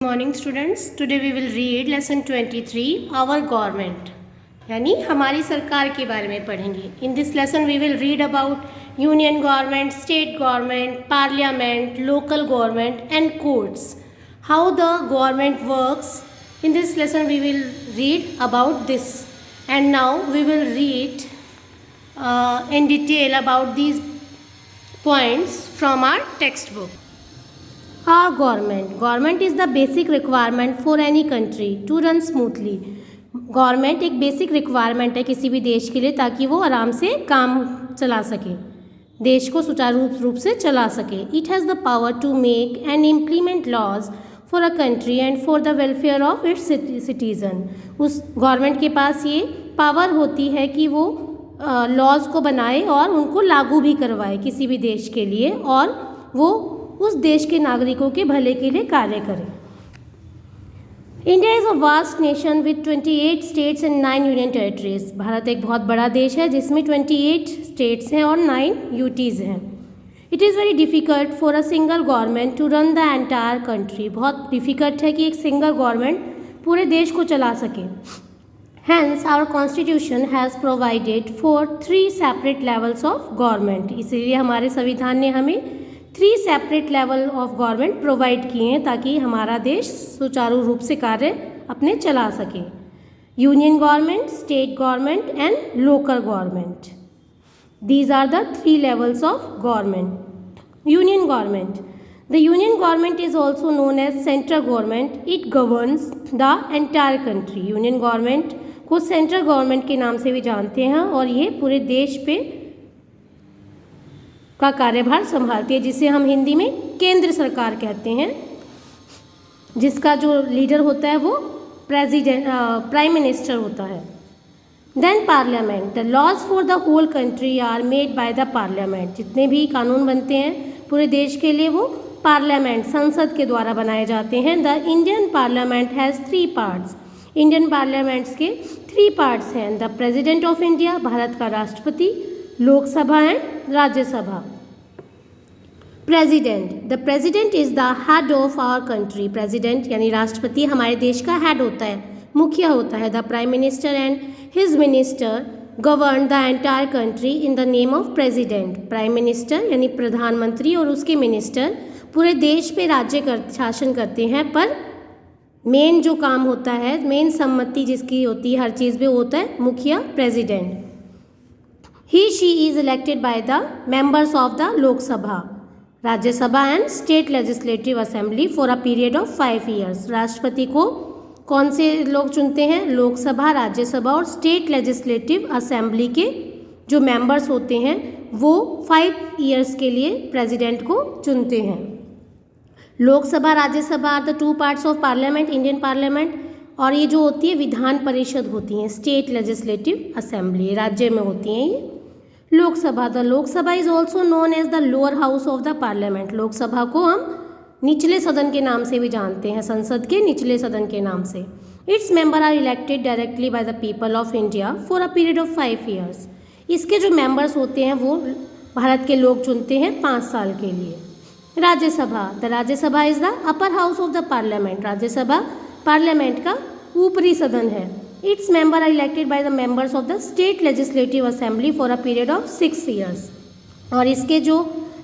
Morning students, today we will read lesson 23 our government, यानी हमारी सरकार के बारे में पढ़ेंगे। In this lesson we will read about union government, state government, parliament, local government and courts, how the government works. In this lesson we will read about this and now we will read in detail about these points from our textbook. Our government is the basic requirement for any country to run smoothly. Government एक basic requirement है किसी भी देश के लिए, ताकि वो आराम से काम चला सके, देश को सुचारू रूप से चला सके. It has the power to make and implement laws for a country and for the welfare of its citizen. उस गवर्नमेंट के पास ये पावर होती है कि वो लॉज को बनाए और उनको लागू भी करवाए किसी भी देश के लिए, और वो उस देश के नागरिकों के भले के लिए कार्य करें. India is a vast nation with 28 states and 9 union territories. Bharat एक बहुत बड़ा देश है जिसमें 28 स्टेट्स हैं और 9 यूटीज़ हैं. It is very difficult for a single government to run the entire country. बहुत डिफ़िकल्ट है कि एक सिंगल गवर्नमेंट पूरे देश को चला सके. Hence, our constitution has provided for 3 separate levels of government. इसलिए हमारे संविधान ने हमें 3 separate level of government provide किए हैं ताकि हमारा देश सुचारू रूप से कार्य अपने चला सके. Union government, state government and local government. These are the 3 levels of government. Union government. The union government is also known as central government. It governs the entire country. Union government को central government के नाम से भी जानते हैं और ये पूरे देश पे का कार्यभार संभालती है, जिसे हम हिंदी में केंद्र सरकार कहते हैं, जिसका जो लीडर होता है वो प्राइम मिनिस्टर होता है. Then parliament. The laws for the whole country are made by the parliament. जितने भी कानून बनते हैं पूरे देश के लिए वो पार्लियामेंट, संसद के द्वारा बनाए जाते हैं. The Indian parliament has 3 parts. Indian parliaments के 3 पार्ट्स हैं. The president of India, Bharat का राष्ट्रपति, Lok Sabha and Rajya Sabha. President. The president is the head of our country. President यानी राष्ट्रपति हमारे देश का हेड होता है, मुखिया होता है. The prime minister and his minister govern the entire country in the name of president. Prime minister यानी प्रधानमंत्री और उसके मिनिस्टर पूरे देश पे शासन करते हैं, पर मेन जो काम होता है, मेन सम्मति जिसकी होती है हर चीज़ पे, होता है मुखिया, president. He she is elected by the members of the Lok Sabha, Rajya Sabha and state legislative assembly for a period of 5 years. राष्ट्रपति को कौन से लोग चुनते हैं? लोकसभा, राज्यसभा और स्टेट लेजिस्लेटिव असेंबली के जो मेंबर्स होते हैं वो 5 years के लिए प्रेसिडेंट को चुनते हैं. Lok Sabha, Rajya Sabha are the 2 parts of parliament, Indian parliament, और ये जो होती है विधान परिषद होती हैं, स्टेट लेजिस्लेटिव असेंबली, राज्य में होती हैं ये. Lok Sabha. The Lok Sabha is also known as the lower house of the parliament. Lok Sabha को हम निचले सदन के नाम से भी जानते हैं, संसद के निचले सदन के नाम से. Its member are elected directly by the people of India for a period of 5 years. इसके जो मेंबर्स होते हैं वो भारत के लोग चुनते हैं 5 साल के लिए. Rajya Sabha. The Rajya Sabha is the upper house of the parliament. Rajya Sabha parliament का ऊपरी सदन है. Its member are elected by the members of the state legislative assembly for a period of 6 years. और इसके जो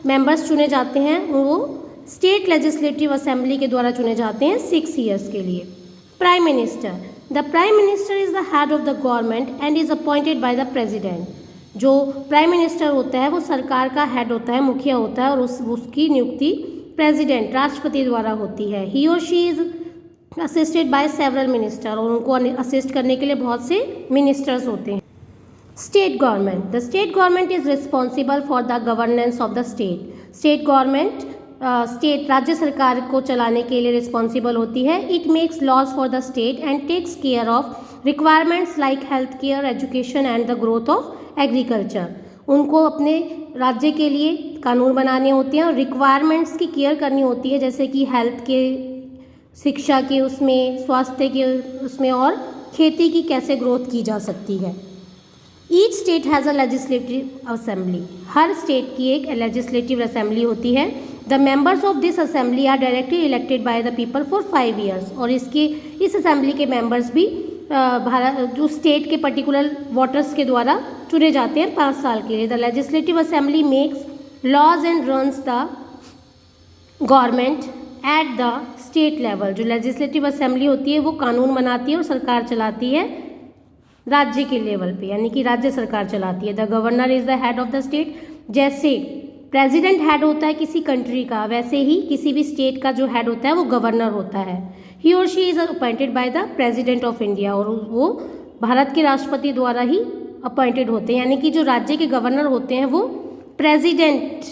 मेंबर्स चुने जाते हैं वो स्टेट लेजिस्लेटिव असेंबली के द्वारा चुने जाते हैं 6 years के लिए. Prime minister. The prime minister is the head of the government and is appointed by the president. जो प्राइम मिनिस्टर होता है वो सरकार का हेड होता है, मुखिया होता है, और उसकी नियुक्ति प्रेसिडेंट, राष्ट्रपति द्वारा होती है. ही और she is assisted by several minister. और उनको असिस्ट करने के लिए बहुत से मिनिस्टर्स होते हैं. State government. The state government is responsible for the governance of the state. State government state राज्य सरकार को चलाने के लिए रिस्पॉन्सिबल होती है. It makes laws for the state and takes care of requirements like health care, education and the growth of agriculture. उनको अपने राज्य के लिए कानून बनाने होते हैं और रिक्वायरमेंट्स की केयर करनी होती है, जैसे कि हेल्थ के, शिक्षा के उसमें, स्वास्थ्य के उसमें, और खेती की कैसे ग्रोथ की जा सकती है. Each state has a legislative assembly. हर स्टेट की एक लेजिस्लेटिव असेंबली होती है. The members of this assembly are directly elected by the people for 5 years. और इस असेंबली के मेंबर्स भी भारत जो स्टेट के पर्टिकुलर वोटर्स के द्वारा चुने जाते हैं 5 साल के लिए। The legislative assembly makes laws and runs the government at the state level. जो लेजिस्लेटिव असेंबली होती है वो कानून बनाती है और सरकार चलाती है राज्य के लेवल पे, यानी कि राज्य सरकार चलाती है। The governor is the head of the state. जैसे प्रेसिडेंट हेड होता है किसी कंट्री का, वैसे ही किसी भी स्टेट का जो हेड होता है वो गवर्नर होता है। ही और she is appointed by the president of India, और वो भारत के राष्ट्रपति द्वारा ही अपॉइंटेड होते हैं, यानी कि जो राज्य के गवर्नर होते हैं वो प्रेसिडेंट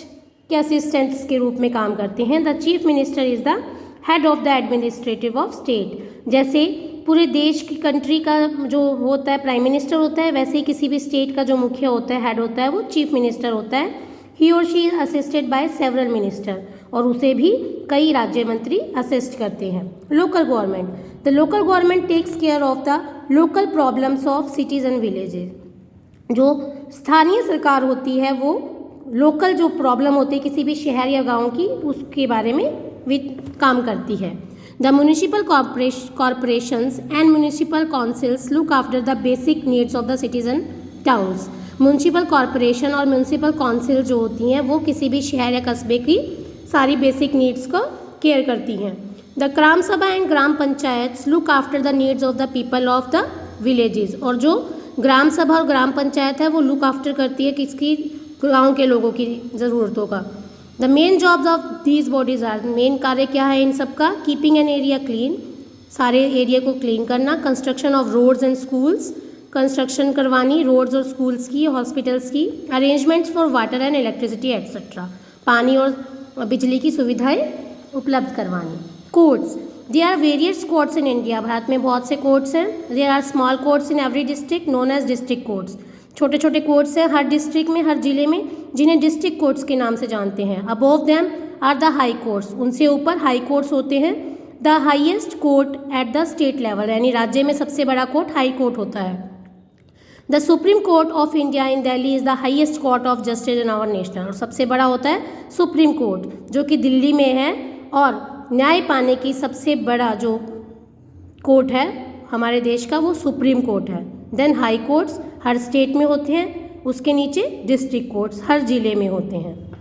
के असिस्टेंट्स के रूप में काम करते हैं। The chief minister is the head of the administrative of state. जैसे पूरे देश की कंट्री का जो होता है प्राइम मिनिस्टर होता है, वैसे ही किसी भी स्टेट का जो मुखिया होता है, हेड होता है, वो चीफ मिनिस्टर होता है। ही और she is assisted by several minister, और उसे भी कई राज्य मंत्री असिस्ट करते हैं। Local government, the local government takes care of the local problems of cities and villages. जो स्थानीय सरकार होती है वो लोकल जो प्रॉब्लम होती है किसी भी शहर या गांव की, उसके बारे में काम करती है। The municipal corporations and municipal councils look after the basic needs of the cities and towns. Municipal corporation और म्यूनिसिपल काउंसिल जो होती हैं वो किसी भी शहर या कस्बे की सारी बेसिक नीड्स को केयर करती हैं। द ग्राम सभा and gram panchayat look after the needs of the people of the villages. और जो ग्राम सभा और ग्राम पंचायत है वो लुक आफ्टर करती है किसकी, गाँव के लोगों की ज़रूरतों का। The main jobs of these bodies are, main कार्य क्या है इन सब का, कीपिंग एन एरिया क्लीन, सारे एरिया को क्लीन करना, construction of roads and schools, construction करवानी रोड्स और स्कूल्स की, हॉस्पिटल्स की, arrangements for water and electricity etcetera, पानी और बिजली की सुविधाएं उपलब्ध करवानी। Courts, there are various courts in India. भारत में बहुत से कोर्ट्स हैं। There are small courts in every district known as district courts. छोटे छोटे कोर्ट्स हैं हर डिस्ट्रिक्ट में, हर जिले में, जिन्हें डिस्ट्रिक्ट कोर्ट्स के नाम से जानते हैं। Above them are the high courts, उनसे ऊपर हाई कोर्ट्स होते हैं। The highest court at the state level, यानी राज्य में सबसे बड़ा कोर्ट हाई कोर्ट होता है। The supreme court of India in Delhi is the highest court of justice in our nation. और सबसे बड़ा होता है सुप्रीम कोर्ट जो कि दिल्ली में है, और न्याय पाने की सबसे बड़ा जो कोर्ट है हमारे देश का वो सुप्रीम कोर्ट है। देन हाई कोर्ट्स हर स्टेट में होते हैं, उसके नीचे डिस्ट्रिक्ट कोर्ट्स हर जिले में होते हैं।